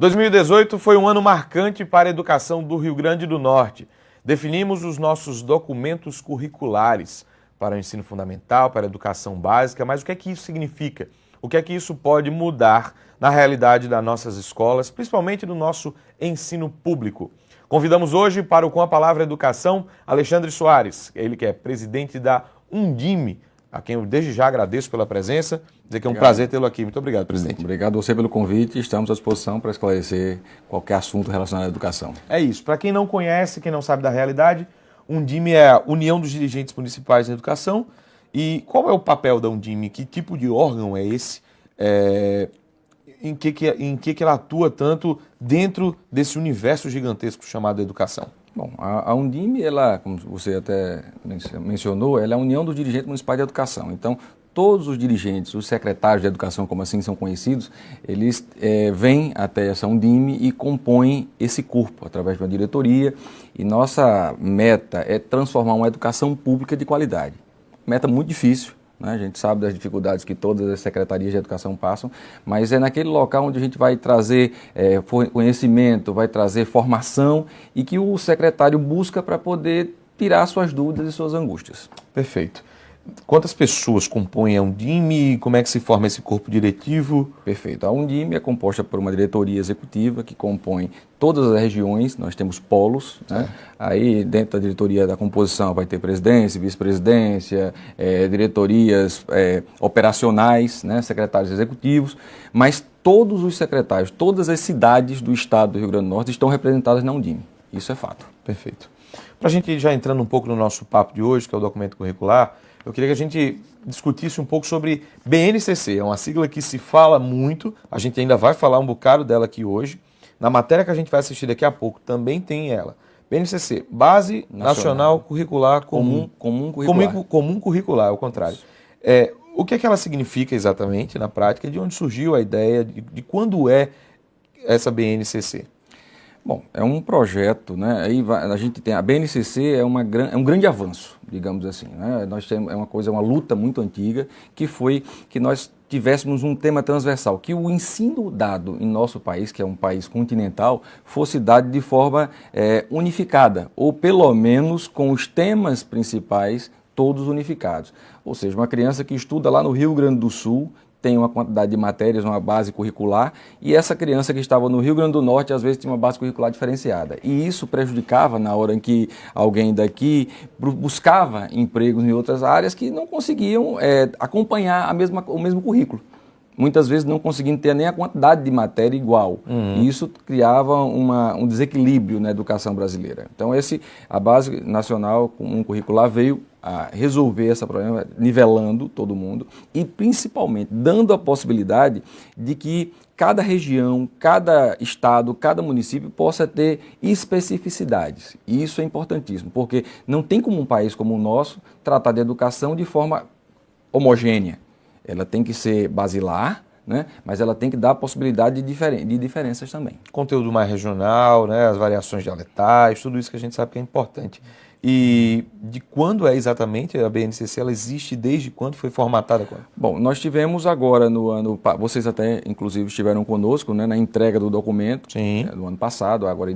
2018 foi um ano marcante para a educação do Rio Grande do Norte. Definimos os nossos documentos curriculares para o ensino fundamental, para a educação básica, mas o que é que isso significa? O que é que isso pode mudar na realidade das nossas escolas, principalmente no nosso ensino público? Convidamos hoje para o Com a Palavra Educação, Alexandre Soares, ele que é presidente da Undime, a quem eu desde já agradeço pela presença, dizer que é um prazer tê-lo aqui. Muito obrigado, presidente. Obrigado a você pelo convite e estamos à disposição para esclarecer qualquer assunto relacionado à educação. É isso. Para quem não conhece, quem não sabe da realidade, Undime é a União dos Dirigentes Municipais de Educação. E qual é o papel da Undime? Que tipo de órgão é esse? Em que ela atua tanto dentro desse universo gigantesco chamado educação? Bom, a Undime, ela, como você até mencionou, ela é a União dos Dirigentes Municipais de Educação. Então, todos os dirigentes, os secretários de educação, como assim são conhecidos, eles vêm até essa Undime e compõem esse corpo através de uma diretoria. E nossa meta é transformar uma educação pública de qualidade. Meta muito difícil. A gente sabe das dificuldades que todas as secretarias de educação passam, mas é naquele local onde a gente vai trazer conhecimento, vai trazer formação e que o secretário busca para poder tirar suas dúvidas e suas angústias. Perfeito. Quantas pessoas compõem a Undime? Como é que se forma esse corpo diretivo? Perfeito. A Undime é composta por uma diretoria executiva que compõe todas as regiões, nós temos polos, né? Aí dentro da diretoria da composição vai ter presidência, vice-presidência, diretorias operacionais, né? Secretários executivos, mas todos os secretários, todas as cidades do estado do Rio Grande do Norte estão representadas na Undime. Isso é fato. Perfeito. Para a gente ir já entrando um pouco no nosso papo de hoje, que é o documento curricular, eu queria que a gente discutisse um pouco sobre BNCC, é uma sigla que se fala muito, a gente ainda vai falar um bocado dela aqui hoje. Na matéria que a gente vai assistir daqui a pouco também tem ela. BNCC, Base Nacional Curricular Comum. Comum curricular, ao contrário. O que é que ela significa exatamente na prática? De onde surgiu a ideia, de quando é essa BNCC? Bom, é um projeto, né? Aí a gente tem a BNCC é um grande avanço, digamos assim, né? Nós temos uma luta muito antiga que foi que nós tivéssemos um tema transversal, que o ensino dado em nosso país, que é um país continental, fosse dado de forma unificada, ou pelo menos com os temas principais todos unificados. Ou seja, uma criança que estuda lá no Rio Grande do Sul tem uma quantidade de matérias, uma base curricular, e essa criança que estava no Rio Grande do Norte, às vezes, tinha uma base curricular diferenciada. E isso prejudicava na hora em que alguém daqui buscava empregos em outras áreas que não conseguiam acompanhar o mesmo currículo. Muitas vezes não conseguindo ter nem a quantidade de matéria igual. E isso criava um desequilíbrio na educação brasileira. Então, a Base Nacional Comum Curricular veio a resolver esse problema, nivelando todo mundo e, principalmente, dando a possibilidade de que cada região, cada estado, cada município possa ter especificidades. E isso é importantíssimo, porque não tem como um país como o nosso tratar de educação de forma homogênea. Ela tem que ser basilar, né? Mas ela tem que dar a possibilidade de diferenças também. Conteúdo mais regional, né? As variações dialetais, tudo isso que a gente sabe que é importante. E de quando é exatamente a BNCC? Ela existe desde quando? Foi formatada quando? Bom, nós tivemos agora no ano... Vocês até, inclusive, estiveram conosco, né, na entrega do documento. Sim. Do ano passado, agora em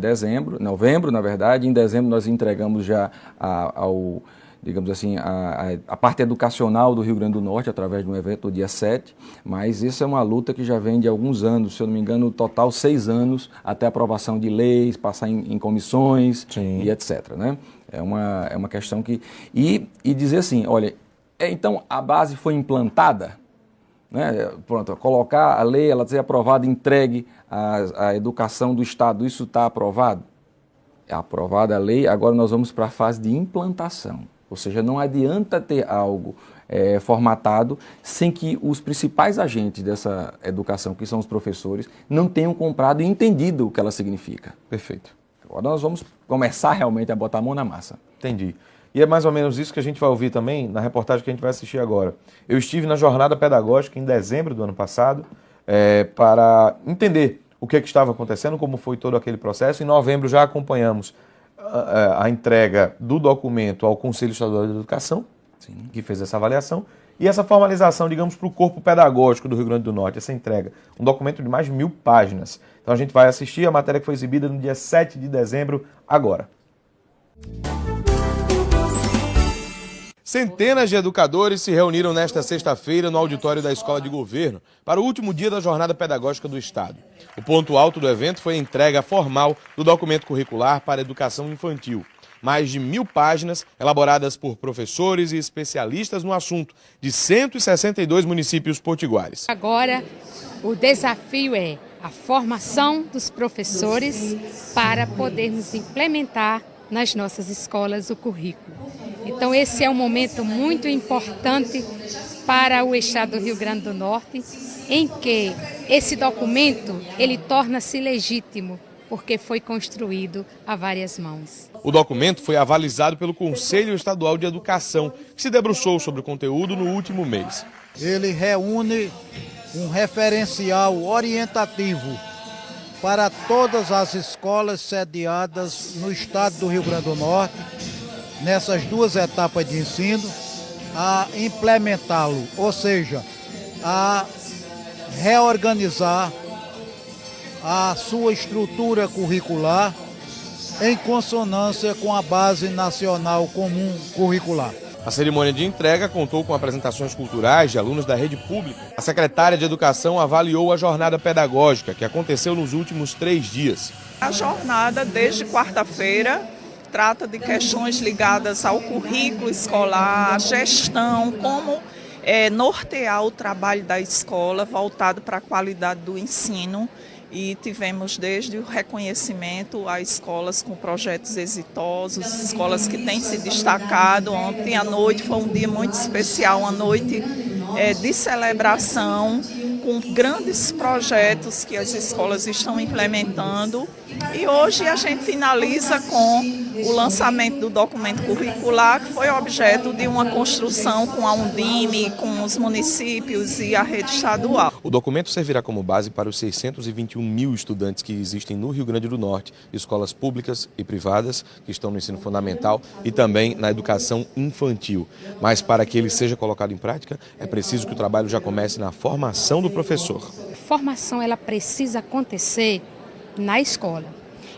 novembro, na verdade. Em dezembro nós entregamos já digamos assim, a parte educacional do Rio Grande do Norte, através de um evento no dia 7, mas isso é uma luta que já vem de alguns anos, se eu não me engano, no total 6 anos, até aprovação de leis, passar em comissões. Sim. E etc., né? É uma questão que... E dizer assim, olha, então a base foi implantada, né? Pronto, colocar a lei, ela ser aprovada, entregue à educação do Estado, isso está aprovado? É aprovada a lei, agora nós vamos para a fase de implantação. Ou seja, não adianta ter algo formatado sem que os principais agentes dessa educação, que são os professores, não tenham comprado e entendido o que ela significa. Perfeito. Agora nós vamos começar realmente a botar a mão na massa. Entendi. E é mais ou menos isso que a gente vai ouvir também na reportagem que a gente vai assistir agora. Eu estive na jornada pedagógica em dezembro do ano passado para entender o que estava acontecendo, como foi todo aquele processo. Em novembro já acompanhamos a entrega do documento ao Conselho Estadual de Educação, sim, que fez essa avaliação. E essa formalização, digamos, para o corpo pedagógico do Rio Grande do Norte, essa entrega, um documento de mais de 1000 páginas. Então a gente vai assistir a matéria que foi exibida no dia 7 de dezembro, agora. Centenas de educadores se reuniram nesta sexta-feira no auditório da Escola de Governo para o último dia da jornada pedagógica do Estado. O ponto alto do evento foi a entrega formal do documento curricular para a educação infantil. Mais de 1000 páginas, elaboradas por professores e especialistas no assunto, de 162 municípios potiguares. Agora, o desafio é a formação dos professores para podermos implementar nas nossas escolas o currículo. Então esse é um momento muito importante para o Estado do Rio Grande do Norte, em que esse documento ele torna-se legítimo, porque foi construído a várias mãos. O documento foi avalizado pelo Conselho Estadual de Educação, que se debruçou sobre o conteúdo no último mês. Ele reúne um referencial orientativo para todas as escolas sediadas no estado do Rio Grande do Norte, nessas duas etapas de ensino, a implementá-lo, ou seja, a reorganizar a sua estrutura curricular em consonância com a Base Nacional Comum Curricular. A cerimônia de entrega contou com apresentações culturais de alunos da rede pública. A secretária de Educação avaliou a jornada pedagógica, que aconteceu nos últimos 3 dias. A jornada, desde quarta-feira, trata de questões ligadas ao currículo escolar, à gestão, como nortear o trabalho da escola voltado para a qualidade do ensino. E tivemos desde o reconhecimento a escolas com projetos exitosos, escolas que têm se destacado. Ontem à noite foi um dia muito especial, uma noite de celebração com grandes projetos que as escolas estão implementando. E hoje a gente finaliza com o lançamento do documento curricular, que foi objeto de uma construção com a Undime, com os municípios e a rede estadual. O documento servirá como base para os 621.000 estudantes que existem no Rio Grande do Norte, escolas públicas e privadas, que estão no ensino fundamental e também na educação infantil. Mas para que ele seja colocado em prática, é preciso que o trabalho já comece na formação do professor. A formação ela precisa acontecer na escola.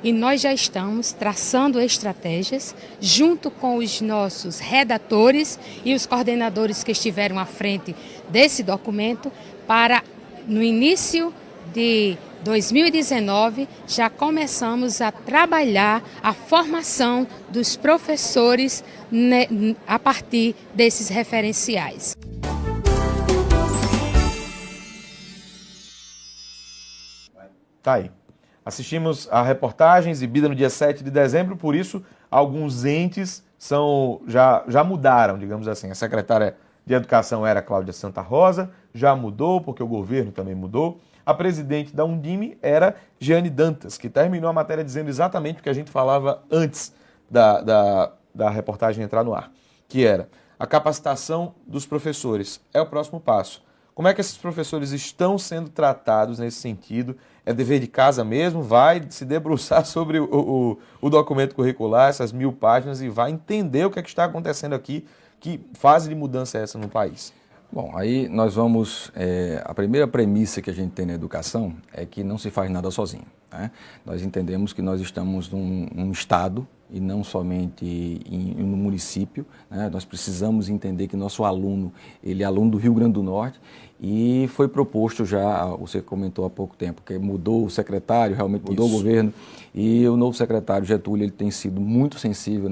E nós já estamos traçando estratégias junto com os nossos redatores e os coordenadores que estiveram à frente desse documento para, no início de 2019, já começamos a trabalhar a formação dos professores a partir desses referenciais. Tá aí. Assistimos a reportagem exibida no dia 7 de dezembro, por isso alguns entes já mudaram, digamos assim. A secretária de Educação era Cláudia Santa Rosa, já mudou porque o governo também mudou. A presidente da Undime era Jeane Dantas, que terminou a matéria dizendo exatamente o que a gente falava antes da reportagem entrar no ar, que era a capacitação dos professores. É o próximo passo. Como é que esses professores estão sendo tratados nesse sentido? É dever de casa mesmo? Vai se debruçar sobre o documento curricular, essas 1000 páginas, e vai entender o que é que está acontecendo aqui? Que fase de mudança é essa no país? Bom, aí nós vamos... a primeira premissa que a gente tem na educação é que não se faz nada sozinho, né? Nós entendemos que nós estamos num estado e não somente no município, né? Nós precisamos entender que nosso aluno, ele é aluno do Rio Grande do Norte, e foi proposto já, você comentou há pouco tempo, que mudou o secretário, realmente mudou o governo, e o novo secretário Getúlio, ele tem sido muito sensível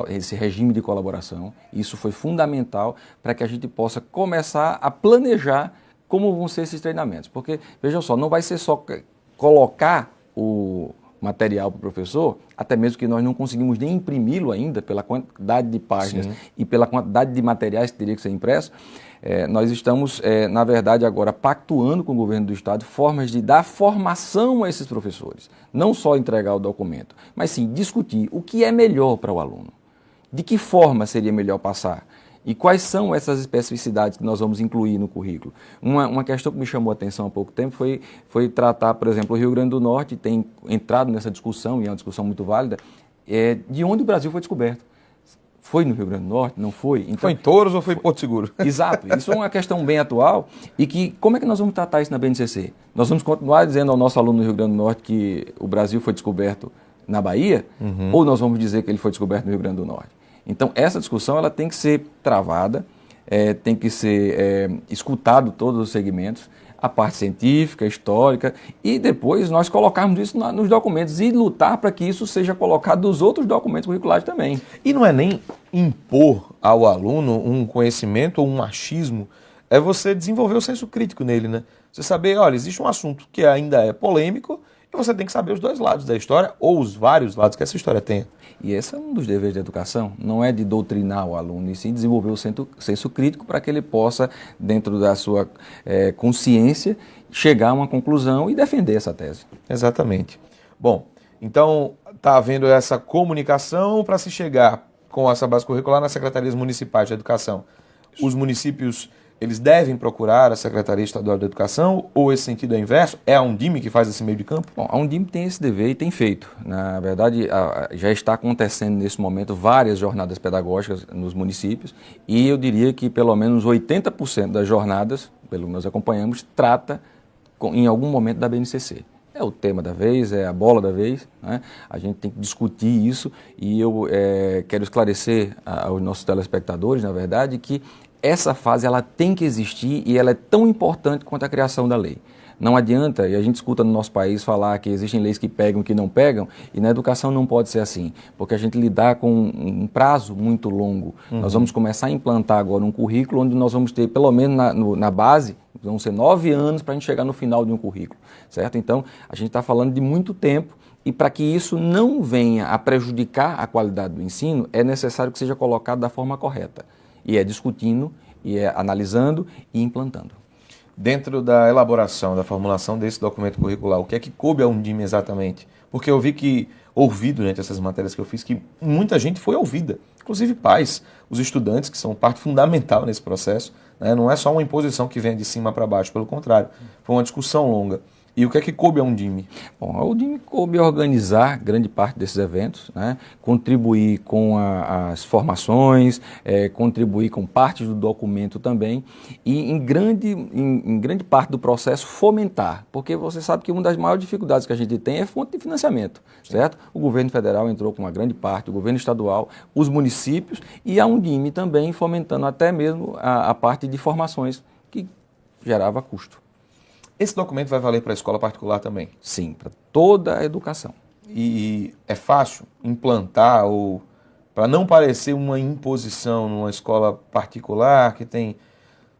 esse regime de colaboração. Isso foi fundamental para que a gente possa começar a planejar como vão ser esses treinamentos, porque, vejam só, não vai ser só colocar o material para o professor, até mesmo que nós não conseguimos nem imprimi-lo ainda pela quantidade de páginas. Sim. E pela quantidade de materiais que teria que ser impresso. Nós estamos, na verdade, agora pactuando com o governo do estado formas de dar formação a esses professores. Não só entregar o documento, mas sim discutir o que é melhor para o aluno. De que forma seria melhor passar? E quais são essas especificidades que nós vamos incluir no currículo? Uma questão que me chamou a atenção há pouco tempo foi tratar, por exemplo, o Rio Grande do Norte tem entrado nessa discussão, e é uma discussão muito válida, de onde o Brasil foi descoberto. Foi no Rio Grande do Norte? Não foi? Então, Foi em Touros ou foi em Porto Seguro? exato, isso é uma questão bem atual e que como é que nós vamos tratar isso na BNCC? Nós vamos continuar dizendo ao nosso aluno no Rio Grande do Norte que o Brasil foi descoberto na Bahia ou nós vamos dizer que ele foi descoberto no Rio Grande do Norte? Então essa discussão ela tem que ser travada, tem que ser escutado todos os segmentos, a parte científica, histórica, e depois nós colocarmos isso nos documentos e lutar para que isso seja colocado nos outros documentos curriculares também. E não é nem impor ao aluno um conhecimento ou um achismo, é você desenvolver o senso crítico nele, né? Você saber, olha, existe um assunto que ainda é polêmico e você tem que saber os dois lados da história ou os vários lados que essa história tenha. E esse é um dos deveres da educação, não é de doutrinar o aluno, e sim desenvolver o senso crítico para que ele possa, dentro da sua consciência, chegar a uma conclusão e defender essa tese. Exatamente. Bom, então está havendo essa comunicação para se chegar com essa base curricular nas secretarias municipais de educação. Os municípios, eles devem procurar a Secretaria Estadual de Educação ou esse sentido é inverso? É a Undime que faz esse meio de campo? Bom, a Undime tem esse dever e tem feito. Na verdade, já está acontecendo nesse momento várias jornadas pedagógicas nos municípios e eu diria que pelo menos 80% das jornadas, pelo que nós acompanhamos, trata em algum momento da BNCC. É o tema da vez, é a bola da vez, né? A gente tem que discutir isso e eu quero esclarecer aos nossos telespectadores, na verdade, que essa fase ela tem que existir e ela é tão importante quanto a criação da lei. Não adianta, e a gente escuta no nosso país falar que existem leis que pegam e que não pegam, e na educação não pode ser assim, porque a gente lidar com um prazo muito longo. Nós vamos começar a implantar agora um currículo onde nós vamos ter, pelo menos na base, vão ser 9 anos para a gente chegar no final de um currículo, certo? Então, a gente está falando de muito tempo, e para que isso não venha a prejudicar a qualidade do ensino, é necessário que seja colocado da forma correta. E é discutindo, e é analisando e implantando. Dentro da elaboração, da formulação desse documento curricular, o que é que coube à Undime exatamente? Porque eu ouvi durante essas matérias que eu fiz, que muita gente foi ouvida, inclusive pais, os estudantes, que são parte fundamental nesse processo, né? Não é só uma imposição que vem de cima para baixo, pelo contrário, foi uma discussão longa. E o que é que coube à Undime? Bom, a Undime coube organizar grande parte desses eventos, né? Contribuir com as formações, contribuir com parte do documento também e em grande parte do processo fomentar, porque você sabe que uma das maiores dificuldades que a gente tem é fonte de financiamento, certo? O governo federal entrou com uma grande parte, o governo estadual, os municípios e a Undime também fomentando até mesmo a parte de formações que gerava custo. Esse documento vai valer para a escola particular também? Sim, para toda a educação. E é fácil implantar ou para não parecer uma imposição numa escola particular que tem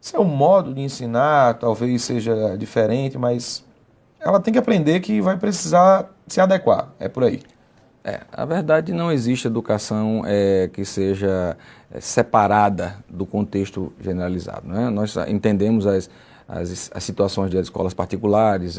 seu modo de ensinar, talvez seja diferente, mas ela tem que aprender que vai precisar se adequar, é por aí. Na verdade não existe educação que seja separada do contexto generalizado, né? Nós entendemos as situações das escolas particulares,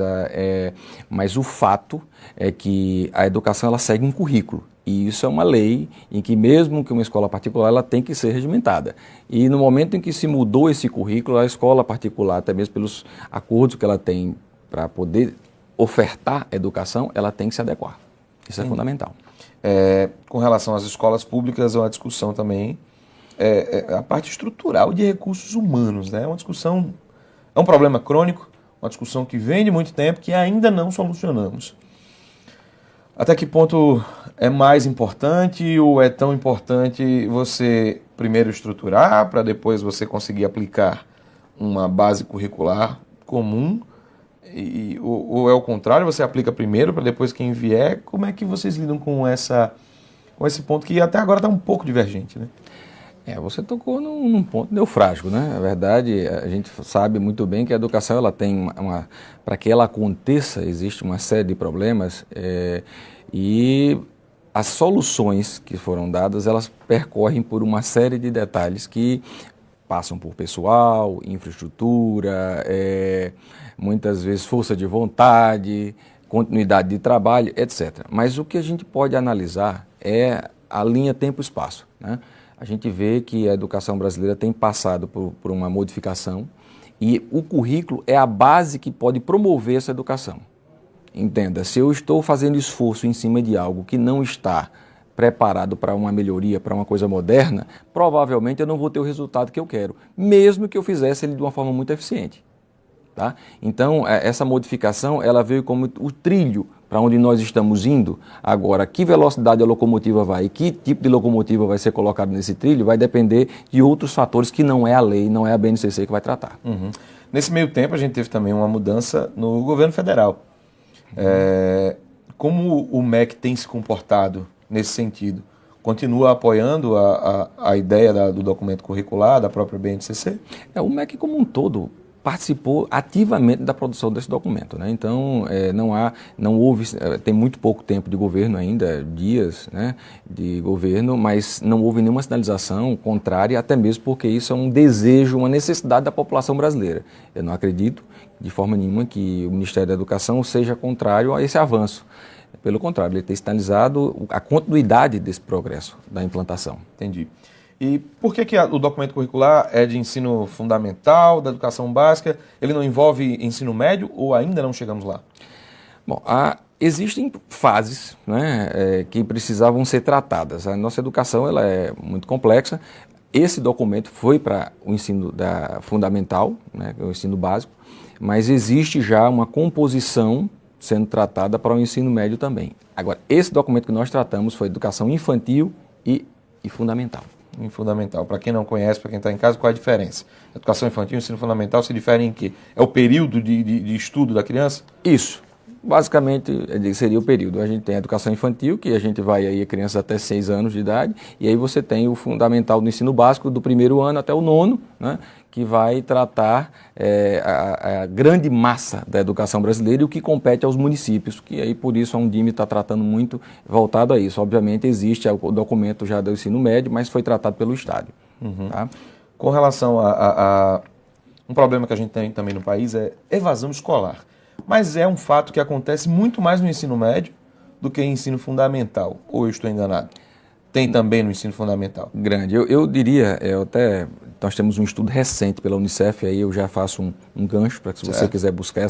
mas o fato é que a educação ela segue um currículo e isso é uma lei em que mesmo que uma escola particular ela tem que ser regimentada e no momento em que se mudou esse currículo, a escola particular, até mesmo pelos acordos que ela tem para poder ofertar educação, ela tem que se adequar. Isso é fundamental. Com relação às escolas públicas, é uma discussão também, a parte estrutural de recursos humanos, né? Uma discussão. É um problema crônico, uma discussão que vem de muito tempo, que ainda não solucionamos. Até que ponto é mais importante ou é tão importante você primeiro estruturar para depois você conseguir aplicar uma base curricular comum? Ou é o contrário, você aplica primeiro para depois quem vier? Como é que vocês lidam com esse ponto que até agora está um pouco divergente, né? Você tocou num ponto neurálgico, né? Na verdade, a gente sabe muito bem que a educação ela tem para que ela aconteça, existe uma série de problemas e as soluções que foram dadas, elas percorrem por uma série de detalhes que passam por pessoal, infraestrutura, muitas vezes força de vontade, continuidade de trabalho, etc. Mas o que a gente pode analisar é a linha tempo-espaço, né? A gente vê que a educação brasileira tem passado por uma modificação e o currículo é a base que pode promover essa educação. Entenda, se eu estou fazendo esforço em cima de algo que não está preparado para uma melhoria, para uma coisa moderna, provavelmente eu não vou ter o resultado que eu quero, mesmo que eu fizesse ele de uma forma muito eficiente. Tá? Então, essa modificação ela veio como o trilho para onde nós estamos indo. Agora, que velocidade a locomotiva vai e que tipo de locomotiva vai ser colocado nesse trilho vai depender de outros fatores que não é a lei, não é a BNCC que vai tratar. Uhum. Nesse meio tempo, a gente teve também uma mudança no governo federal. Como o MEC tem se comportado nesse sentido? Continua apoiando a ideia do documento curricular, da própria BNCC? O MEC como um todo participou ativamente da produção desse documento, né? Então, não houve, tem muito pouco tempo de governo ainda, dias, né, de governo, mas não houve nenhuma sinalização contrária, até mesmo porque isso é um desejo, uma necessidade da população brasileira. Eu não acredito de forma nenhuma que o Ministério da Educação seja contrário a esse avanço. Pelo contrário, ele tem sinalizado a continuidade desse progresso da implantação. Entendi. E por que o documento curricular é de ensino fundamental, da educação básica? Ele não envolve ensino médio ou ainda não chegamos lá? Bom, existem fases, né, que precisavam ser tratadas. A nossa educação ela é muito complexa. Esse documento foi para o ensino fundamental, né, o ensino básico, mas existe já uma composição sendo tratada para o ensino médio também. Agora, esse documento que nós tratamos foi educação infantil e fundamental. Fundamental. Para quem não conhece, para quem está em casa, qual é a diferença? Educação infantil e ensino fundamental se diferem em quê? É o período de estudo da criança? Isso. Basicamente, seria o período. A gente tem a educação infantil, que a gente vai aí a crianças até 6 anos de idade, e aí você tem o fundamental do ensino básico, do 1º ano até o 9º, né, que vai tratar a grande massa da educação brasileira e o que compete aos municípios, que aí por isso a Undime está tratando muito voltado a isso. Obviamente existe o documento já do ensino médio, mas foi tratado pelo Estado. Uhum. Tá? Com relação a um problema que a gente tem também no país é evasão escolar. Mas é um fato que acontece muito mais no ensino médio do que em ensino fundamental. Ou eu estou enganado? Tem também no ensino fundamental? Grande. Eu diria, nós temos um estudo recente pela Unicef, aí eu já faço um gancho para que se você quiser buscar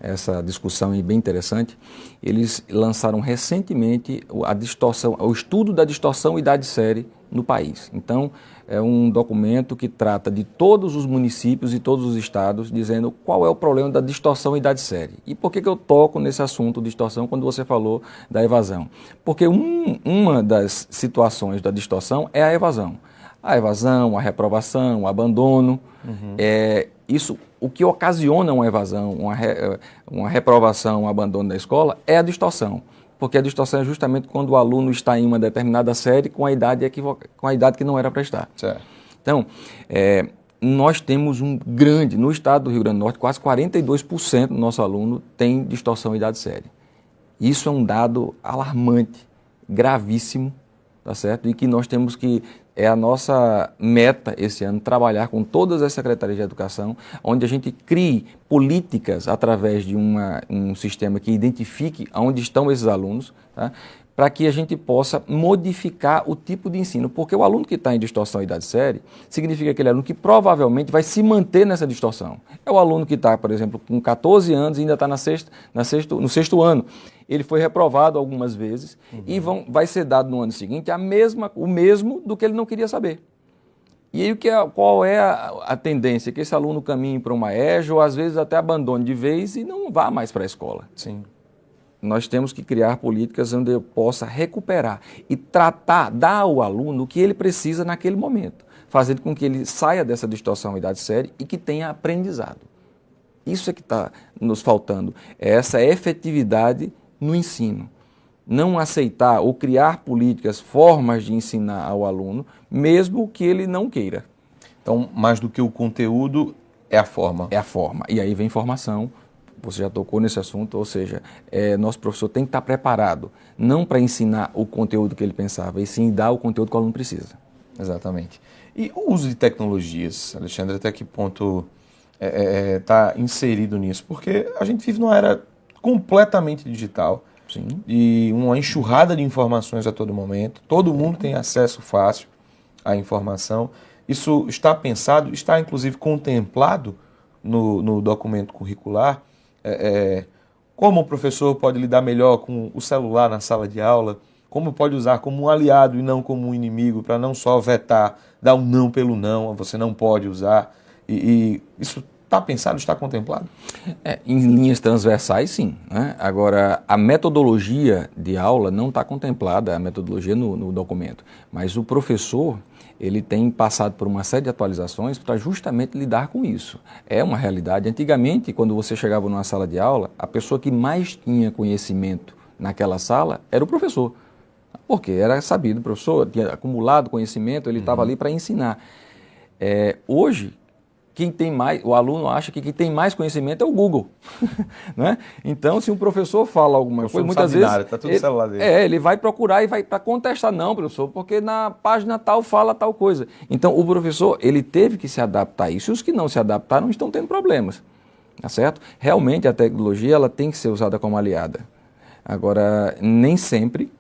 essa discussão aí bem interessante. Eles lançaram recentemente o estudo da distorção idade-série no país. Então, é um documento que trata de todos os municípios e todos os estados, dizendo qual é o problema da distorção idade-série. E por que eu toco nesse assunto de distorção quando você falou da evasão? Porque uma das situações da distorção é a evasão. A evasão, a reprovação, o abandono. Isso, o que ocasiona uma evasão, uma reprovação, um abandono da escola é a distorção. Porque a distorção é justamente quando o aluno está em uma determinada série com a idade que não era para estar. Certo. Então, nós temos no estado do Rio Grande do Norte, quase 42% do nosso aluno tem distorção idade-série. Isso é um dado alarmante, gravíssimo, tá certo? E que nós temos que, é a nossa meta esse ano, trabalhar com todas as secretarias de educação, onde a gente crie políticas através de um sistema que identifique onde estão esses alunos, tá? Para que a gente possa modificar o tipo de ensino. Porque o aluno que está em distorção idade-série significa aquele aluno que provavelmente vai se manter nessa distorção. É o aluno que está, por exemplo, com 14 anos e ainda está no 6º ano. Ele foi reprovado algumas vezes e vai ser dado no ano seguinte o mesmo do que ele não queria saber. E aí qual é a tendência? Que esse aluno caminhe para uma EJA ou às vezes até abandone de vez e não vá mais para a escola. Sim. Nós temos que criar políticas onde eu possa recuperar e dar ao aluno o que ele precisa naquele momento, fazendo com que ele saia dessa distorção idade-série e que tenha aprendizado. Isso é que está nos faltando, é essa efetividade no ensino. Não aceitar ou criar políticas, formas de ensinar ao aluno, mesmo que ele não queira. Então, mais do que o conteúdo, é a forma. É a forma. E aí vem formação. Você já tocou nesse assunto, ou seja, nosso professor tem que estar preparado, não para ensinar o conteúdo que ele pensava, e sim dar o conteúdo que o aluno precisa. Exatamente. E o uso de tecnologias, Alexandre, até que ponto está inserido nisso? Porque a gente vive numa era completamente digital, Sim. e uma enxurrada de informações a todo momento, todo mundo tem acesso fácil à informação. Isso está pensado, está inclusive contemplado no documento curricular? Como o professor pode lidar melhor com o celular na sala de aula, como pode usar como um aliado e não como um inimigo, para não só vetar, dar um não pelo não, você não pode usar. E isso está pensado, está contemplado? Em linhas transversais, sim, né? Agora, a metodologia de aula não está contemplada, a metodologia no documento, mas o professor, ele tem passado por uma série de atualizações para justamente lidar com isso. É uma realidade. Antigamente, quando você chegava numa sala de aula, a pessoa que mais tinha conhecimento naquela sala era o professor. Porque era sabido, o professor tinha acumulado conhecimento, ele estava ali para ensinar. Hoje, quem tem mais, o aluno acha que quem tem mais conhecimento é o Google. Né? Então, se um professor fala alguma coisa, muitas vezes está tudo no celular dele. Ele vai procurar e vai para contestar, não, professor, porque na página tal fala tal coisa. Então, o professor, ele teve que se adaptar a isso. E os que não se adaptaram estão tendo problemas. Tá certo? Realmente, a tecnologia ela tem que ser usada como aliada. Agora, nem sempre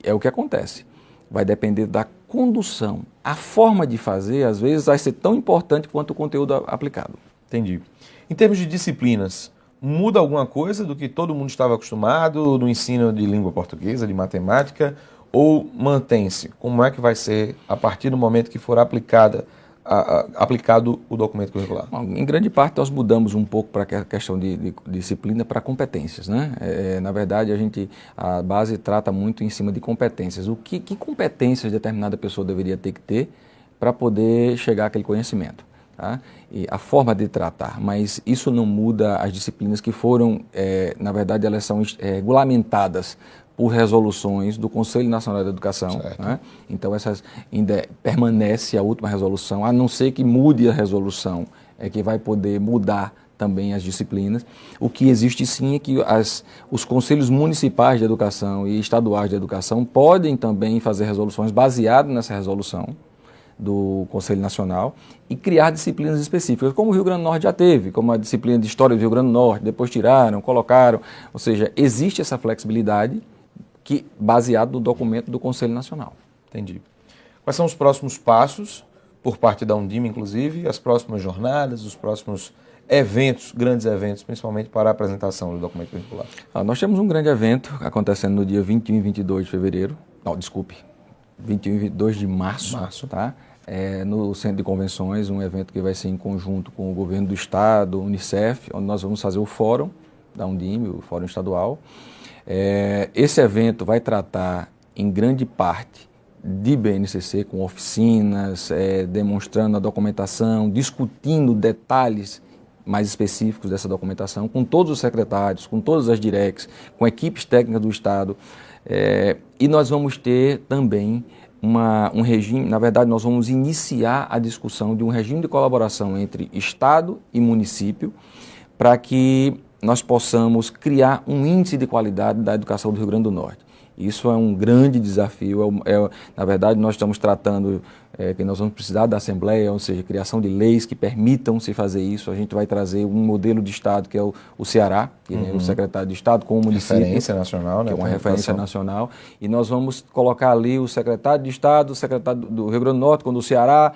é o que acontece. Vai depender da condução. A forma de fazer, às vezes, vai ser tão importante quanto o conteúdo aplicado. Entendi. Em termos de disciplinas, muda alguma coisa do que todo mundo estava acostumado no ensino de língua portuguesa, de matemática, ou mantém-se? Como é que vai ser a partir do momento que for aplicado o documento curricular? Bom, em grande parte, nós mudamos um pouco para a questão de disciplina para competências, né? Na verdade, a base trata muito em cima de competências. Que competências determinada pessoa deveria ter que ter para poder chegar àquele conhecimento? Tá? E a forma de tratar, mas isso não muda as disciplinas que foram, na verdade, elas são regulamentadas por resoluções do Conselho Nacional da Educação. Né? Então, essas ainda permanece a última resolução, a não ser que mude a resolução, é que vai poder mudar também as disciplinas. O que existe sim é que os conselhos municipais de educação e estaduais de educação podem também fazer resoluções baseadas nessa resolução do Conselho Nacional e criar disciplinas específicas, como o Rio Grande do Norte já teve, como a disciplina de História do Rio Grande do Norte, depois tiraram, colocaram, ou seja, existe essa flexibilidade baseado no documento do Conselho Nacional. Entendi. Quais são os próximos passos, por parte da Undime, inclusive, as próximas jornadas, os próximos eventos, grandes eventos, principalmente para a apresentação do documento curricular? Nós temos um grande evento acontecendo no dia 21 e 22 de fevereiro, 21 e 22 de março. Tá? No Centro de Convenções, um evento que vai ser em conjunto com o Governo do Estado, Unicef, onde nós vamos fazer o fórum da Undime, o Fórum Estadual. Esse evento vai tratar, em grande parte, de BNCC, com oficinas, demonstrando a documentação, discutindo detalhes mais específicos dessa documentação, com todos os secretários, com todas as directs, com equipes técnicas do Estado. E nós vamos ter também um regime, na verdade, nós vamos iniciar a discussão de um regime de colaboração entre Estado e município, para que nós possamos criar um índice de qualidade da educação do Rio Grande do Norte. Isso é um grande desafio. Na verdade, nós estamos tratando que nós vamos precisar da Assembleia, ou seja, criação de leis que permitam se fazer isso. A gente vai trazer um modelo de Estado, que é o Ceará, que é o secretário de Estado com o município. Referência nacional, né? Que é uma referência nacional. E nós vamos colocar ali o secretário de Estado, o secretário do Rio Grande do Norte, quando o Ceará,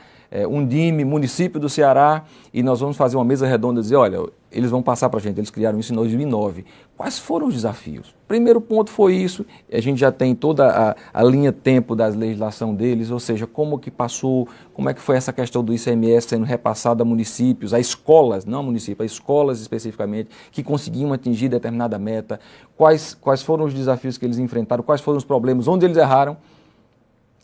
Undime, município do Ceará, e nós vamos fazer uma mesa redonda e dizer, olha, eles vão passar para a gente, eles criaram isso em 2009. Quais foram os desafios? Primeiro ponto foi isso, a gente já tem toda a linha tempo da legislação deles, ou seja, como que passou, como é que foi essa questão do ICMS sendo repassado a municípios, a escolas, não a municípios, a escolas especificamente, que conseguiam atingir determinada meta, quais foram os desafios que eles enfrentaram, quais foram os problemas, onde eles erraram,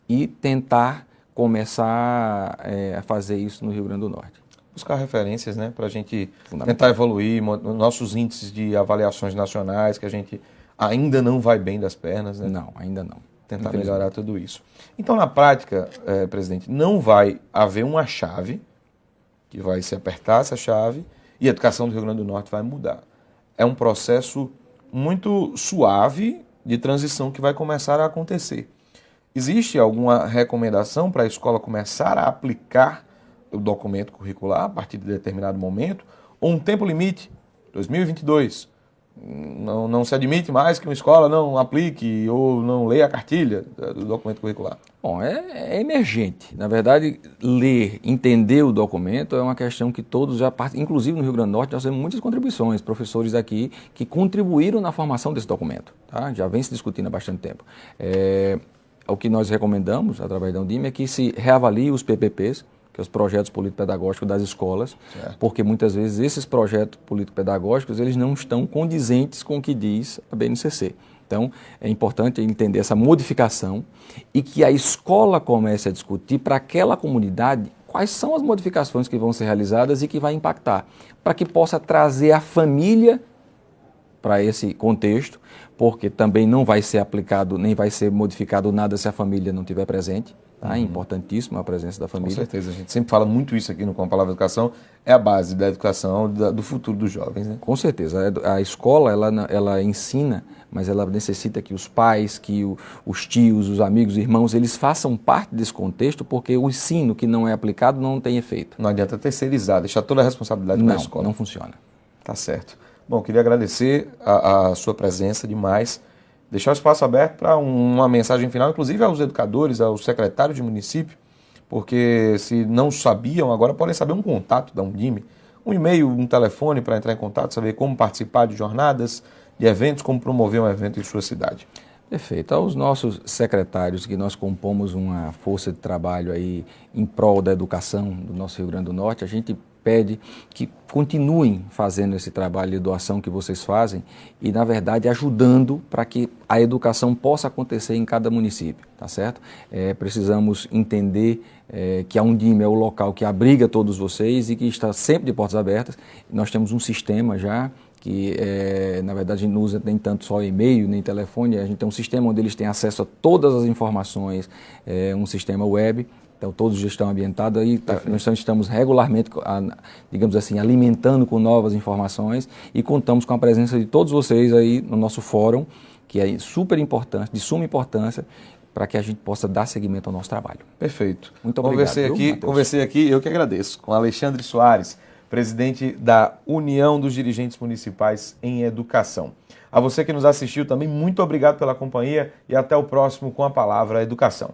e tentar começar a fazer isso no Rio Grande do Norte. Buscar referências, né, para a gente tentar evoluir nossos índices de avaliações nacionais, que a gente ainda não vai bem das pernas, né? Não, ainda não. Tentar melhorar tudo isso. Então, na prática, presidente, não vai haver uma chave, que vai se apertar essa chave, e a educação do Rio Grande do Norte vai mudar. É um processo muito suave de transição que vai começar a acontecer. Existe alguma recomendação para a escola começar a aplicar o documento curricular a partir de determinado momento? Ou um tempo limite, 2022, não se admite mais que uma escola não aplique ou não leia a cartilha do documento curricular? Bom, é emergente. Na verdade, ler, entender o documento é uma questão que todos já participam. Inclusive no Rio Grande do Norte nós temos muitas contribuições, professores aqui que contribuíram na formação desse documento. Tá? Já vem se discutindo há bastante tempo. O que nós recomendamos, através da Undime, é que se reavalie os PPPs, que é os projetos político-pedagógicos das escolas, porque muitas vezes esses projetos político-pedagógicos eles não estão condizentes com o que diz a BNCC. Então, é importante entender essa modificação e que a escola comece a discutir para aquela comunidade quais são as modificações que vão ser realizadas e que vai impactar, para que possa trazer a família para esse contexto, porque também não vai ser aplicado, nem vai ser modificado nada se a família não estiver presente. Tá? É importantíssima a presença da família. Com certeza, a gente sempre fala muito isso aqui no Com a Palavra Educação, é a base da educação, do futuro dos jovens. Né? Com certeza, a escola ela ensina, mas ela necessita que os pais, que os tios, os amigos, os irmãos, eles façam parte desse contexto, porque o ensino que não é aplicado não tem efeito. Não adianta terceirizar, deixar toda a responsabilidade na escola. Não funciona. Tá certo. Bom, queria agradecer a sua presença demais, deixar o espaço aberto para uma mensagem final, inclusive aos educadores, aos secretários de município, porque se não sabiam, agora podem saber um contato da Undime, um e-mail, um telefone para entrar em contato, saber como participar de jornadas, de eventos, como promover um evento em sua cidade. Perfeito. Aos nossos secretários, que nós compomos uma força de trabalho aí em prol da educação do nosso Rio Grande do Norte, a gente pede que continuem fazendo esse trabalho de doação que vocês fazem e, na verdade, ajudando para que a educação possa acontecer em cada município, tá certo? Precisamos entender que a Undime é o local que abriga todos vocês e que está sempre de portas abertas. Nós temos um sistema já que, na verdade, a gente não usa nem tanto só e-mail, nem telefone, a gente tem um sistema onde eles têm acesso a todas as informações, um sistema web. Então, todos já estão ambientados aí, nós estamos regularmente, digamos assim, alimentando com novas informações e contamos com a presença de todos vocês aí no nosso fórum, que é super importante, de suma importância, para que a gente possa dar seguimento ao nosso trabalho. Perfeito. Muito obrigado. Conversei aqui, eu que agradeço, com Alexandre Soares, presidente da União dos Dirigentes Municipais em Educação. A você que nos assistiu também, muito obrigado pela companhia e até o próximo Com a Palavra Educação.